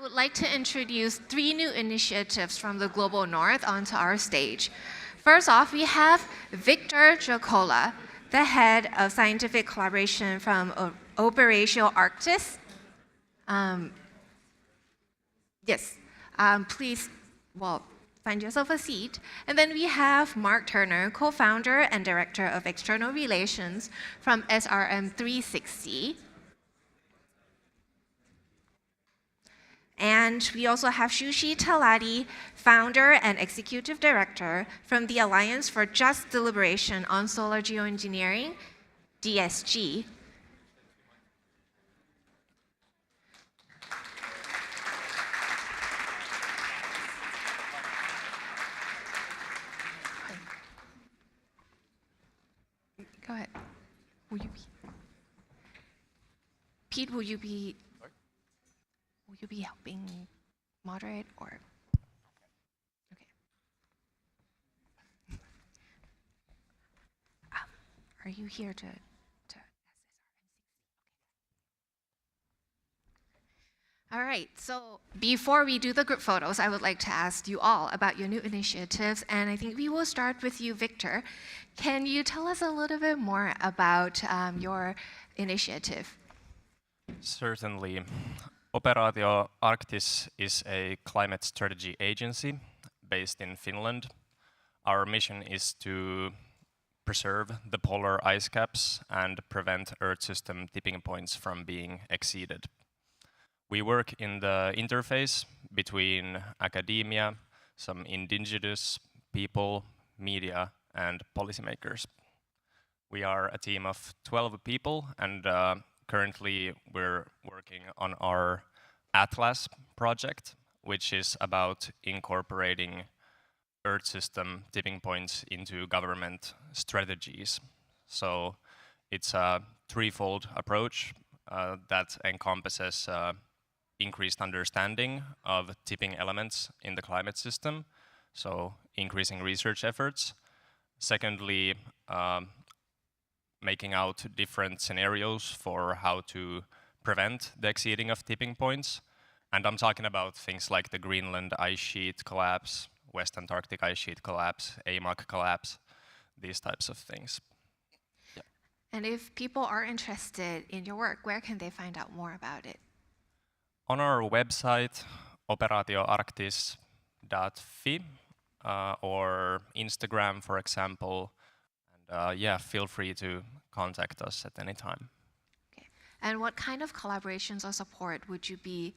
would like to introduce 3 new initiatives from the Global North onto our stage. First off, we have Viktor Jaakkola, the head of scientific collaboration from Operaatio Arktis. Please, find yourself a seat. And then we have Mark Turner, co-founder and director of external relations from SRM 360. And we also have Shuchi Talati, founder and executive director from the Alliance for Just Deliberation on Solar Geoengineering, DSG. Go ahead. Will you be? Pete, will you be helping moderate or? Okay. Are you here to All right, so before we do the group photos, I would like to ask you all about your new initiatives, and I think we will start with you, Viktor. Can you tell us a little bit more about your initiative? Certainly. Operaatio Arktis is a climate strategy agency based in Finland. Our mission is to preserve the polar ice caps and prevent Earth system tipping points from being exceeded. We work in the interface between academia, some indigenous people, media, and policymakers. We are a team of 12 people, and currently we're working on our Atlas project, which is about incorporating Earth system tipping points into government strategies. So it's a threefold approach that encompasses increased understanding of tipping elements in the climate system, so increasing research efforts. Secondly, making out different scenarios for how to prevent the exceeding of tipping points. And I'm talking about things like the Greenland ice sheet collapse, West Antarctic ice sheet collapse, AMOC collapse, these types of things. Yeah. And if people are interested in your work, where can they find out more about it? On our website, operaatioarktis.fi, or Instagram, for example. And feel free to contact us at any time. Okay. And what kind of collaborations or support would you be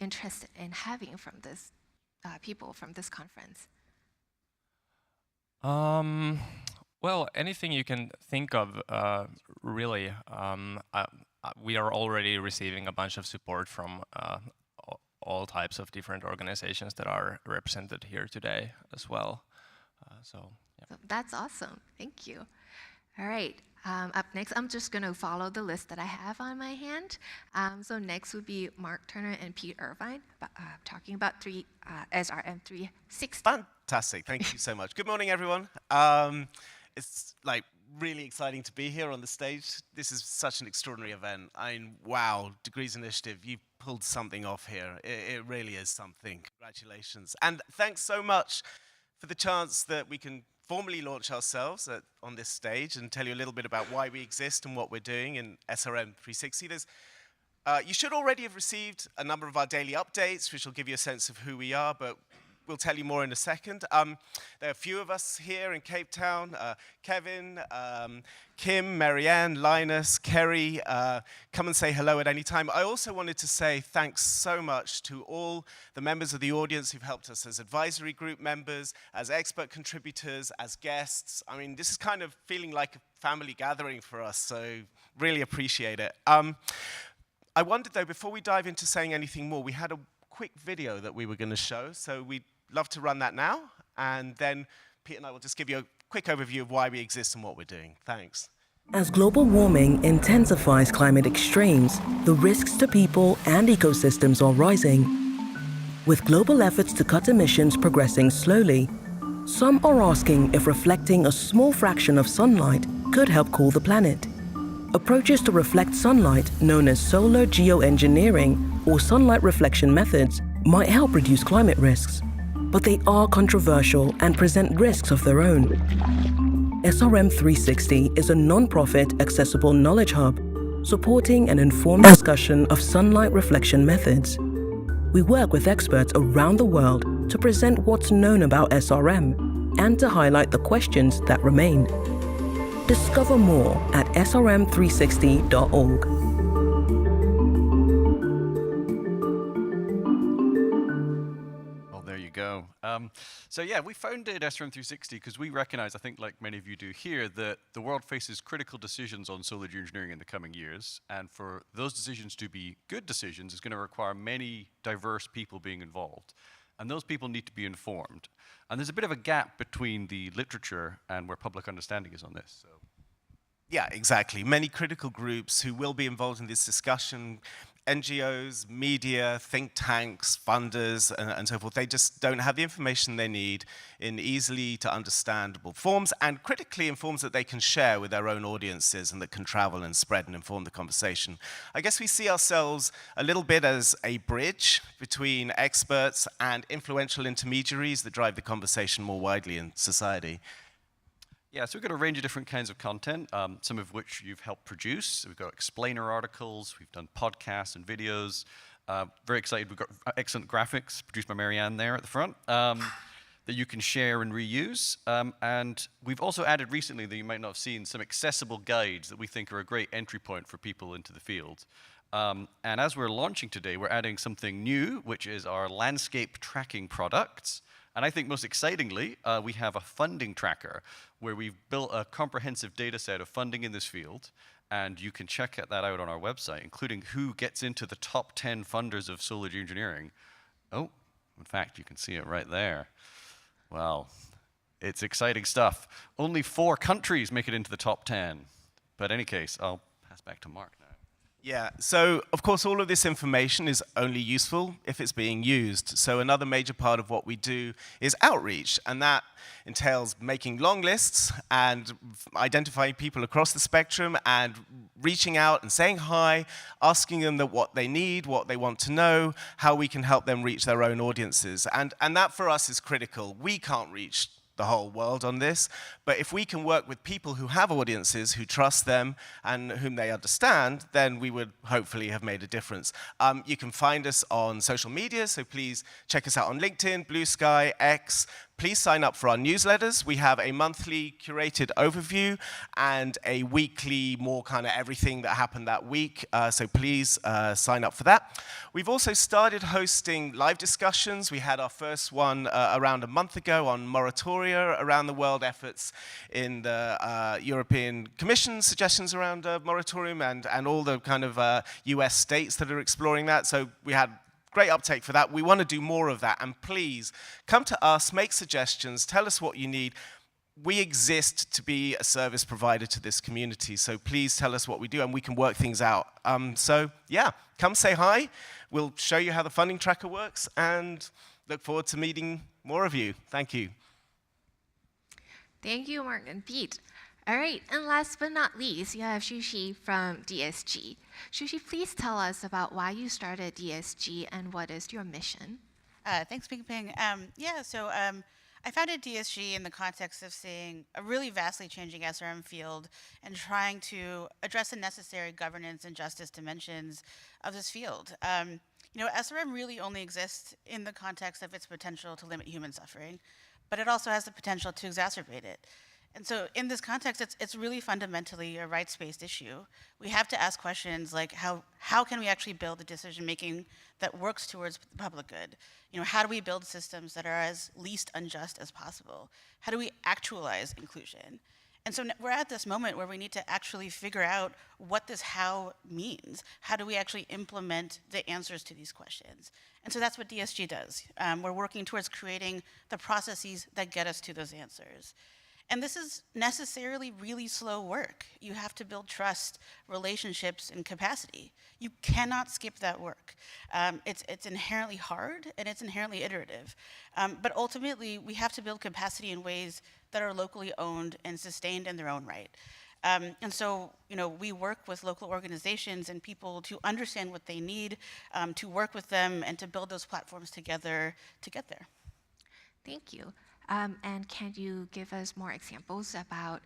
interested in having from this people from this conference? Well, anything you can think of, really. We are already receiving a bunch of support from all types of different organizations that are represented here today as well. So that's awesome. Thank you. All right. Up next, I'm just going to follow the list that I have on my hand. So next would be Mark Turner and Pete Irvine, talking about SRM 360. Fantastic. Thank you so much. Good morning, everyone. It's really exciting to be here on the stage. This is such an extraordinary event. Wow, Degrees Initiative, you pulled something off here. It really is something. Congratulations. And thanks so much for the chance that we can formally launch ourselves on this stage and tell you a little bit about why we exist and what we're doing in SRM 360. You should already have received a number of our daily updates, which will give you a sense of who we are, but we'll tell you more in a second. There are a few of us here in Cape Town. Kevin, Kim, Marianne, Linus, Kerry. Come and say hello at any time. I also wanted to say thanks so much to all the members of the audience who've helped us as advisory group members, as expert contributors, as guests. I mean, this is kind of feeling like a family gathering for us, so really appreciate it. I wondered, though, before we dive into saying anything more, we had a quick video that we were going to show, so we'd love to run that now, and then Pete and I will just give you a quick overview of why we exist and what we're doing. Thanks. As global warming intensifies climate extremes, the risks to people and ecosystems are rising. With global efforts to cut emissions progressing slowly, some are asking if reflecting a small fraction of sunlight could help cool the planet. Approaches to reflect sunlight, known as solar geoengineering, or sunlight reflection methods might help reduce climate risks, but they are controversial and present risks of their own. SRM 360 is a non-profit accessible knowledge hub supporting an informed discussion of sunlight reflection methods. We work with experts around the world to present what's known about SRM and to highlight the questions that remain. Discover more at srm360.org. Well, there you go. So yeah, we founded SRM360 because we recognize, I think like many of you do here, that the world faces critical decisions on solar geoengineering in the coming years. And for those decisions to be good decisions, it's going to require many diverse people being involved. And those people need to be informed. And there's a bit of a gap between the literature and where public understanding is on this. So. Yeah, exactly. Many critical groups who will be involved in this discussion, NGOs, media, think tanks, funders, and so forth, they just don't have the information they need in easily to understandable forms, and critically in forms that they can share with their own audiences and that can travel and spread and inform the conversation. I guess we see ourselves a little bit as a bridge between experts and influential intermediaries that drive the conversation more widely in society. Yeah, so we've got a range of different kinds of content, some of which you've helped produce. We've got explainer articles, we've done podcasts and videos. Very excited, we've got excellent graphics produced by Marianne there at the front that you can share and reuse. And we've also added recently, that you might not have seen, some accessible guides that we think are a great entry point for people into the field. And as we're launching today, we're adding something new, which is our landscape tracking products. And I think most excitingly, we have a funding tracker where we've built a comprehensive data set of funding in this field. And you can check that out on our website, including who gets into the top 10 funders of solar geoengineering. Oh, in fact, you can see it right there. Wow, it's exciting stuff. Only 4 countries make it into the top 10. But in any case, I'll pass back to Mark now. Yeah, so of course all of this information is only useful if it's being used. So another major part of what we do is outreach, and that entails making long lists and identifying people across the spectrum and reaching out and saying hi, asking them what they need, what they want to know, how we can help them reach their own audiences. And that for us is critical. We can't reach the whole world on this, but if we can work with people who have audiences, who trust them, and whom they understand, then we would hopefully have made a difference. You can find us on social media, so please check us out on LinkedIn, Blue Sky, X. Please sign up for our newsletters. We have a monthly curated overview and a weekly more kind of everything that happened that week, so please sign up for that. We've also started hosting live discussions. We had our first one around a month ago on moratoria around the world efforts in the European Commission suggestions around a moratorium and all the kind of US states that are exploring that. So we had great uptake for that. We want to do more of that. And please come to us, make suggestions, tell us what you need. We exist to be a service provider to this community. So please tell us what we do and we can work things out. So yeah, come say hi. We'll show you how the funding tracker works and look forward to meeting more of you. Thank you. Thank you, Mark and Pete. All right, and last but not least, you have Shuchi from DSG. Shuchi, please tell us about why you started DSG and what is your mission. Thanks, Ping Ping. I founded DSG in the context of seeing a really vastly changing SRM field and trying to address the necessary governance and justice dimensions of this field. SRM really only exists in the context of its potential to limit human suffering, but it also has the potential to exacerbate it. And so in this context, it's really fundamentally a rights-based issue. We have to ask questions like how can we actually build the decision-making that works towards the public good? How do we build systems that are as least unjust as possible? How do we actualize inclusion? And so we're at this moment where we need to actually figure out what this how means. How do we actually implement the answers to these questions? And so that's what DSG does. We're working towards creating the processes that get us to those answers. And this is necessarily really slow work. You have to build trust, relationships, and capacity. You cannot skip that work. It's inherently hard, and it's inherently iterative. But ultimately, we have to build capacity in ways that are locally owned and sustained in their own right. And so, we work with local organizations and people to understand what they need, to work with them, and to build those platforms together to get there. Thank you. And can you give us more examples about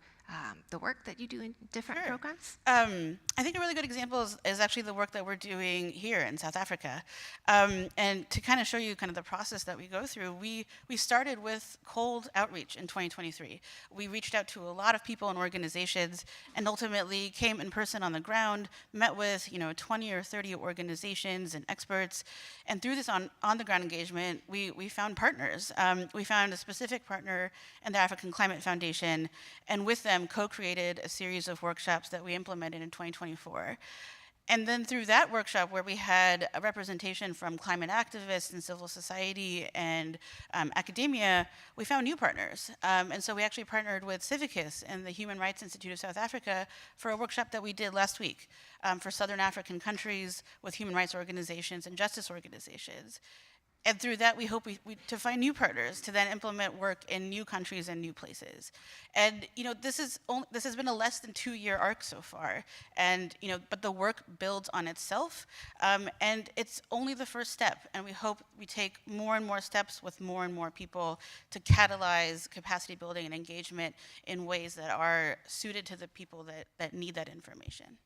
the work that you do in different programs? I think a really good example is actually the work that we're doing here in South Africa. And to kind of show you kind of the process that we go through, we started with cold outreach in 2023. We reached out to a lot of people and organizations and ultimately came in person on the ground, met with 20 or 30 organizations and experts. And through this on-the-ground engagement, we found partners. We found a specific partner in the African Climate Foundation, and with them co-created a series of workshops that we implemented in 2024. And then through that workshop, where we had a representation from climate activists and civil society and academia, we found new partners. And so we actually partnered with Civicus and the Human Rights Institute of South Africa for a workshop that we did last week for Southern African countries with human rights organizations and justice organizations. And through that, we hope to find new partners to then implement work in new countries and new places. And this has been a less than 2-year arc so far. And but the work builds on itself, and it's only the first step. And we hope we take more and more steps with more and more people to catalyze capacity building and engagement in ways that are suited to the people that need that information.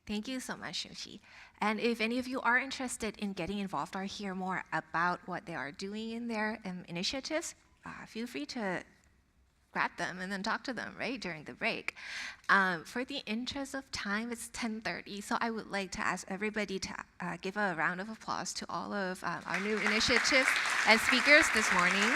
Thank you so much, Shuchi. And if any of you are interested in getting involved or hear more about what they are doing in their initiatives, feel free to grab them and then talk to them, right, during the break. For the interest of time, it's 10:30, so I would like to ask everybody to give a round of applause to all of our new initiatives and speakers this morning.